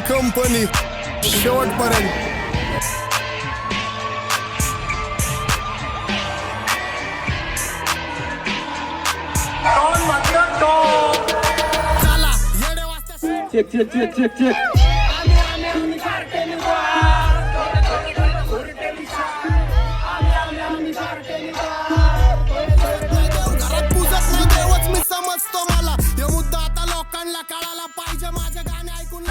Company शेवटपर्यंत. Check check check check check. घरात पूजत नाही देवच मी समजतो मला. हे मुद्दा आता लोकांना कळायला पाहिजे. माझे गाणे ऐकून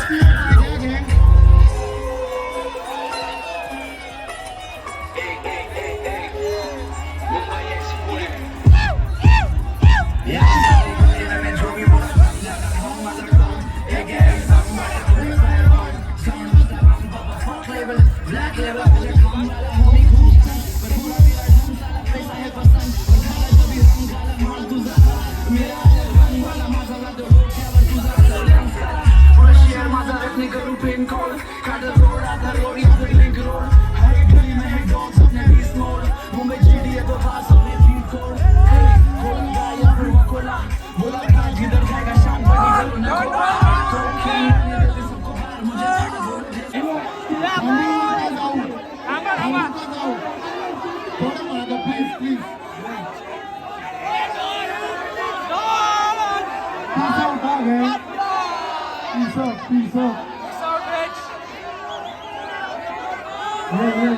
Peace up.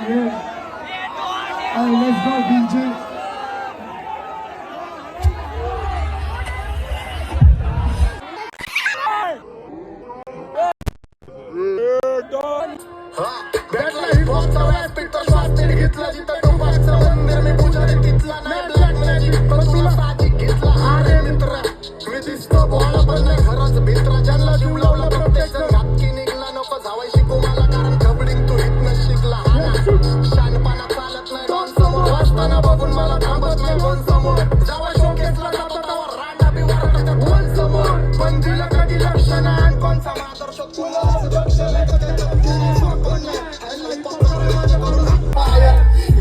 Yeah. All right, let's go, DJ. भेटला हिप-हॉपचा व्यासपीठ तर श्वास नीट घेतला. जिथं टोपाचं मंदिर मी पुजारी तिथला नाही. ब्लॅक मॅजिक पण तुला साजिक घेतला. अरे मित्रा मी दिसतो भोळा पण नाही खरंच भित्रा. ज्यांना जीव लावला प्रत्येक जण घातकी निघला. नको जावाय शिकू मला कारण खबडीन तू इथनं शिकला. शानपणा चालत नाही डॉन समोर. वाचताना बघून मला थांबत नाही कोण समोर. जावा शोकेसला जातो त्यावर रांडा बी वरडतात कोण समोर. पण दिलं कधी लक्ष नाही कोणचा मादर्श तुला लक्ष नाही.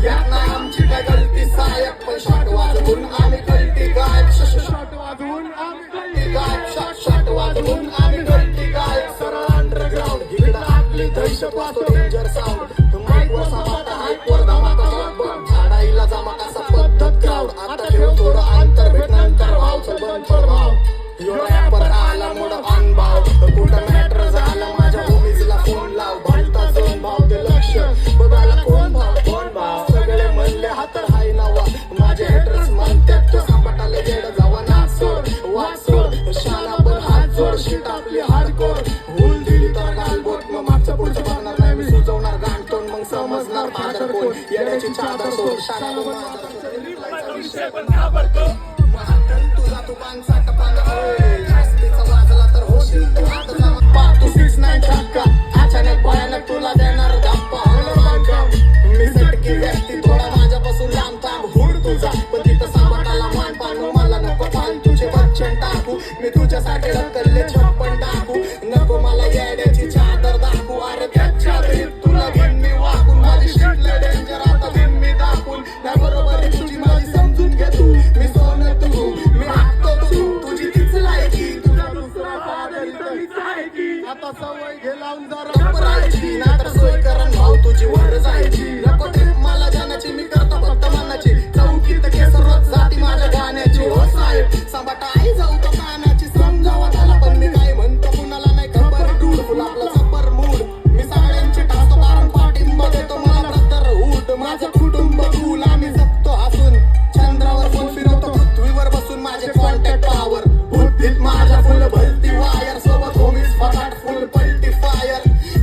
यात नाही आमची काय गलती साहेब पण शॉट वाजवून आम्ही कल्टी गायब. शॉट वाजवून आम्ही कल्टी गायब. शॉट वाजवून आम्ही कल्टी गायब. सरळ अंडरग्राउंड इकडं आपली दहशत वाजतो डेंजर साऊंड. माईक वर सामाता हाईक वर धमाका बम. झाडाईला जमा कसा पद्धत क्राऊड. आता ठेव थोडं अंतर भेट नंतर भाव चल बंद पर भाव. यो रॅपर आला मोड अनभाव. कुठं मॅटर झालं माझ्या होमीजला फोन लाव. भलता जोन भाव ते लक्ष बघायला कोण भाव कोण भाव. सगळे म्हणले हा तर हाय नावा. माझे हेटर्स म्हणतात तो सांभाटाले गेड जावा नाच सोड वाच सोड. शाला पण हात जोड शीट आपली हार्डकोर. भूल दिली तर गालबोट मग मागचं पुढचं बघणार नाही मी. सुचवणार गांडतोन मग समजणार फादर कोण. येण्याची चादर सोड शाला तुझा तू पानसा टपान. जास्तीचा वाजला तर होशील तू हात जमा. पाच तू 6-9 छक्का अचानक भयानक तुला देणार धप्पा. मी सटकी व्यक्ती थोडा माझ्यापासून लांब थांब. हुड तुझा पण तिथं सांभाळाला मान पानू. मला नको पान तुझे बच्चन टाकू. मी तुझ्यासाठी रक्कले 56 टाकू. नको मला येड्याची चादर दाखवू. अरे त्याच्या तुला घेऊन मी वाकून. माझी शिटले डेंजर आता घेऊन मी दाखवून. नाही बरोबर तुझी माझी समजून घे तू. मी सोनं तू मी हाकतो तू. तुझी तीच लायकी तुझा दुसरा फादर मीच आहे की. आता सवय घे लावून जरा करायची नाहीतर सोय करण भाऊ तुझी वर जायची. नको ट्रिप मला जाण्याची मी करतो फक्त मनाची. चौकीत केस रोज जाती माझ्या गाण्याची. हो साहेब सांभाटा आई जाऊ तो कानाची. समजावा त्याला पण मी काय म्हणतो कुणाला नाही खबर. डूड फुल आपला सपर मूड. मी सगळ्यांची टाकतो कारण पाठिंबा देतो मला ब्रदर हुड. माझं कुटुंब फुल आम्ही जगतो हसून. चंद्रावर फोन फिरवतो पृथ्वीवर बसून. माझे कॉन्टॅक्ट पॉवर बुद्धीत माझ्या फुल भलती वायर. सोबत होमीज फकाट फुल पलटी फायर.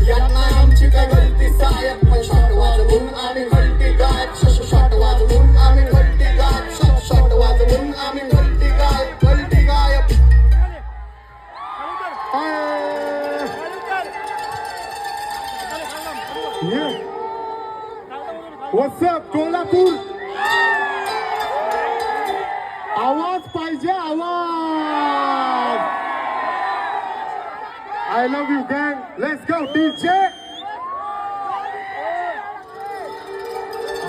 यात नाही आमची काय गलती साहेब पण शॉट वाजवून आम्ही गलती गायब. शॉट वाजवून आम्ही गलती गायब. शॉट वाजवून आम्ही गलती गायब. गलती गायब. What's up, Kolhapur? आवाज पाहिजे आवाज. I love you gang. Let's go DJ.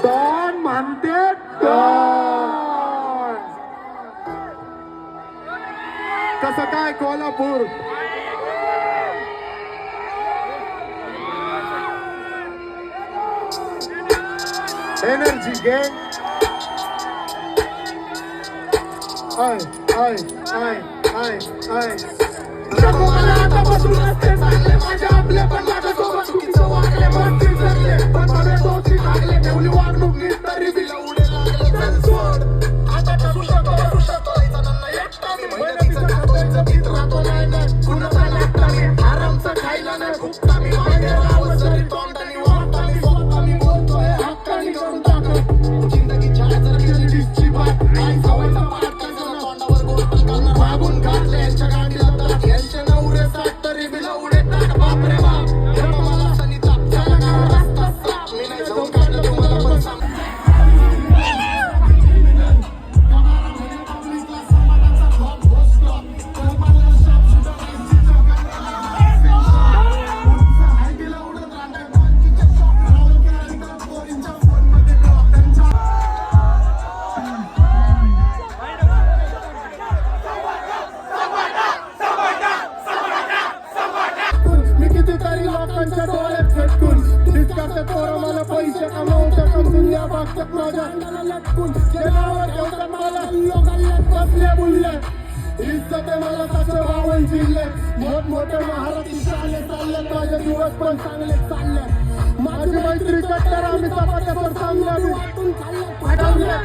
Don म्हणते डॉन. कसं काय कोल्हापूर? एनर्जी गँग I I I I I मला आता बसून असते चांगले माझ्या आपले पण माझ्यासोबत चुकीचं वागले मस्ती जगले पण बरे दोषी लागले ठेवली वागणूक नीट तरी बी उडे लागले चल सोड आता ठरू शकतो यायचा नन्ना एकटा मी मेहनतीचं खातोय जगीत राहतो नाही नाही कुणाचा लागता मी आरामचं खायला नाही फुकता मी मागे राहावं जरी तोंडानी वाटतानी स्वतःनी बोलतोय हक्कानी करून टाकत जिंदगी छाया जर केली डिसची बात काय सवयचा पाठ त्याचं तोंडावर गोष्ट करणार मागून घातले यांच्या गाडीला ताट यांचे नवरे साठ तरी बी उडे ताट बापरे बाप जन्म मला सनीचा झाला का रस्ता साफ मी नाही जाऊन काढलं तुम्हाला पण सांग मी कितीतरी लोकांच्या डोळ्यात फेकून डिस्काचे पोरं मला पैसे कमवतात दुनिया बघतात माझ्या अंगाला लटकून जे नावं ठेवतात मला लोकांना बसले बुलले इज्जत आहे मला सासर वावण जिल्हे मोठमोठे महाराष्ट्री शाले चालले माझे दिवस पण चांगले चालले माझी मैत्री कट्टर आम्ही चपात्यावर चांगल्या वाटून खाल्ले पाठवले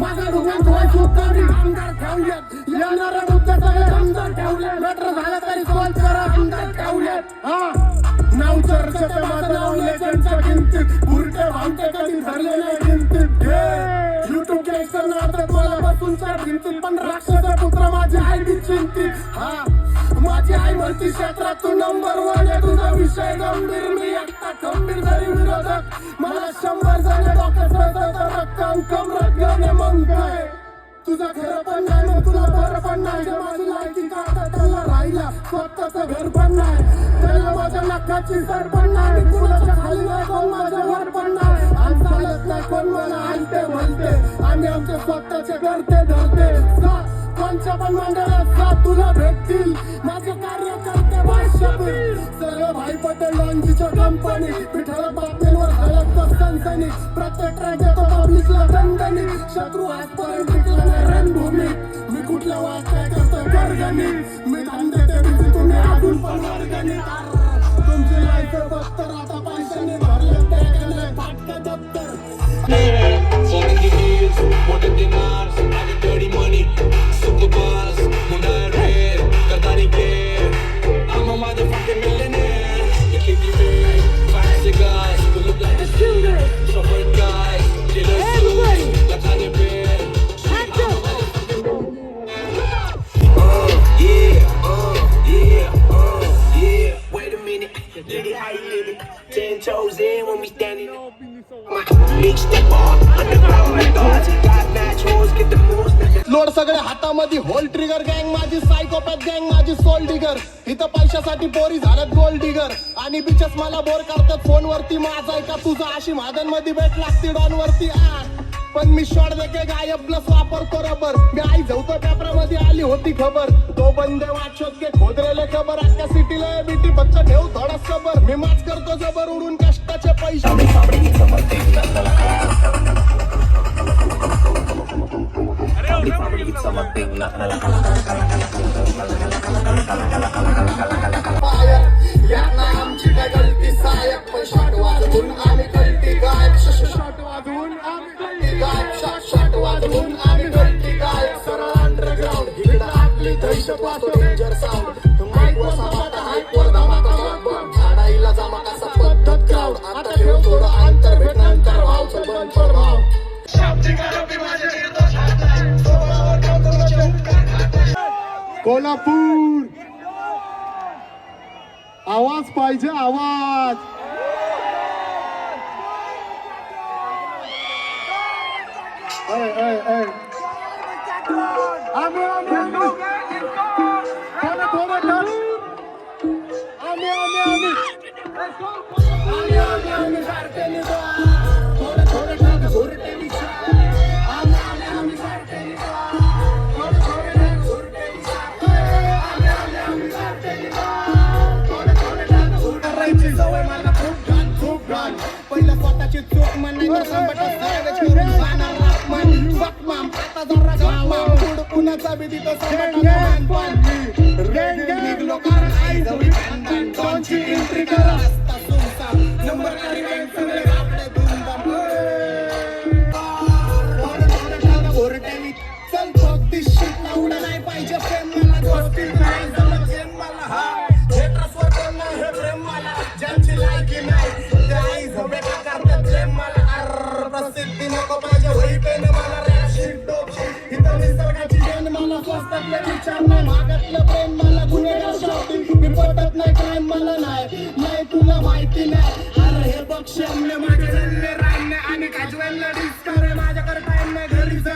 माझा रुग्ण सुद्धारी आमदार ठेवलेत येणारे मुद्दे सगळे आमदार ठेवले मॅटर झालं तरी सॉल्व करा आमदार ठेवलेत हा नाव चर्चेचे माझं नाव लेजंडच्या किमतीत बुरटे भामटे कधी धरले नाही किमतीत युट्यूब गँगस्टर नाटक मला बसूनच्या भिंतीत पण राक्षस पुत्र माझी आई बी चिंतित हा माझी आई म्हणती क्षेत्रात तू नंबर 1 आहे तुझा विषय गंभीर मी एकटा खंबीर जरी विरोधक मला 100 जण डॉक्टर रक्कम कम रक्कम मग काय तुझं खरं पण नाही मग तुला बरं पण नाही जे माझी लायकी काढतात त्याला राहिला स्वतःचं घर पण नाही त्याला माझ्या नखाची सर पण नाही कुणाच्या खाली नाही कोण माझ्या वर पण नाही आणि चालत नाही कोण मला आणते म्हणते आम्ही आमचे स्वतःचे करते धरते कोणच्या पण मंडळात साथ तुला भेटतील माझे कार्यकर्ते भाष्यतील सर्व भाई पटेल लॉन्जीच्या कंपनी पिठाला बातमीवर हलत सनसनी प्रत्येक ट्रॅक येतो पब्लिकला दणदणी शत्रू आजपर्यंत टिकला नाही रणभूमी मी कुठल्या वाद काय करतोय वर्गणी मी धंदे ते बिझी तुम्ही अजून पण वर्गणी तुमची लायचं दप्तर आता पैशाने भरले ते गेले फाटके दप्तर Falling the hills, more than dinars, I got dirty money, super bars, Muda red, Katani care. I'm a motherfucking millionaire. You keep me big, 5 cigars, we look like the shooters, suffered guys, dealers suits, like Kanye Bear. Yeah. Wait a minute, Liddy, how you living? 10 toes in when we standing. Big stepper, underground like dogs. Got match holes, get the moves. Load सगळे हातामध्ये hole trigger गँग माझी psychopath गँग माझी soul digger इथं पैशासाठी पोरी झाल्यात गोल्ड डिगर आणि बिचेस मला बोर करतात फोनवरती माझा आहे का तुझा अशी महादनमध्ये भेट लागते डॉनवरती पण मी शॉर्ट देके गायब प्लस वापरतो रबर मी आई जाऊतो पेपरामध्ये आली होती खबर तो बंदे वाचत के खोदरेले खबर अख्ख्या सिटीला बीटी फक्त ठेव थोडा सबर मी माच करतो जबर उडून कष्टाचे पैसे यांना आमची काय गलती सायक पण शॉट वाजवून आम्ही गलती गायब शॉट वाजवून आम्ही गलती गायब शॉट वाजवून आम्ही गलती गायब सरळ अंडरग्राउंड इकडं आपली दहशत वाजतो डेंजर साऊंड माईक वर सपाटा हाईक वर धमाका बम झाडाईला जमा कसा पद्धत क्राऊड आता ठेव थोडं अंतर भेट नंतर भावचं बंद पर भाव कोल्हापूर आवाज पाहिजे आवाज पहिला स्वतःची तुमची चूक म्हणाय तर संबट सावेच करून जाणार राखमान बक माम आता जरा गावा पुढ पुण्याचा बी तिथं संबट पण निघलो कारण आई जवळ दोनची एंट्री करा रस्ता सुमसा नंबर कारी बँक सगळे आपले धुमधाम ओरटेवी चल फक्त शिट उडा नाही पाहिजे प्रेम मला गोष्टी नाही जमत प्रेम मला हा हे ट्रस्टवर कोण नाही हे प्रेम मला ज्यांची लायकी नाही त्या आई झोपेका करतात प्रेम मला अर्र प्रसिद्धी नको पाहिजे होई पेन मला रॅप शीट डोप इथं निसर्गाची देण मला स्वस्तातले विचार नाही मागातलं प्रेम मला गुन्हेगार शॉपिंग मी पटत नाही क्राईम मला नाही तुला माहिती नाही अरे हे बघ शम्य माझे जन्मे रान्य आणि काजवेलला डिस्कर आहे माझ्याकडे टाइम नाही घरी जा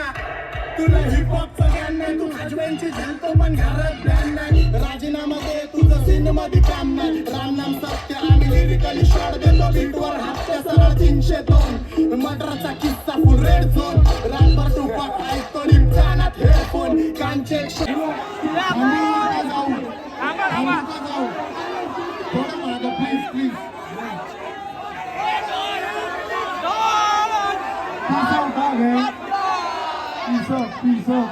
तुला हिप हॉपचं ज्ञान नाही तू काजवेलची झेलतो पण घरात ध्यान नाही राजीनामा दे तुझं सिनेमध्ये काम नाही रामनाम सत्य आणि लिरिकली शॉट देतो बीटवर हप्ते सरळ 302 मटराचा किस्सा फुल रेड झोन रातभर टुपाक ऐकतो कानात हेडफोन कानचे जाऊ थोडं मागं please please Peace up.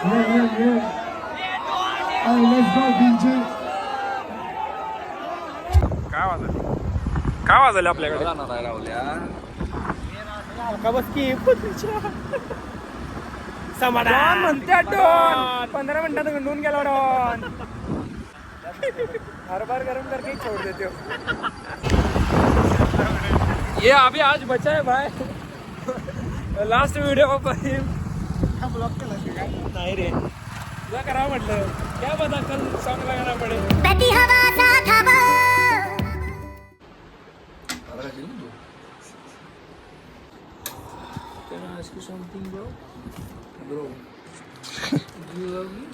Yeah. Hey, let's go, DJ. काय वाजले आपल्याकडे समाधान म्हणते डॉन 15 मिनिटात गंडून गेला डॉन हर बार गरम करके छोड़ देते हो ये अभी आज बचा है भाई लास्ट वीडियो पर नहीं रे तुला करा म्हटलं क्या बता कल सॉन्ग लगाना पड़े बदी हवा साथ हवा Can I ask you something, bro? Bro, do you love me?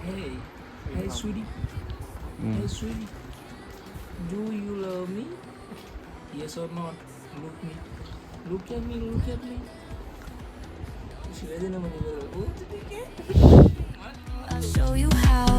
Hey, sweetie. Hey, sweetie. Do you love me? Yes or not? Look me. Look at me. She ready na I'll show you how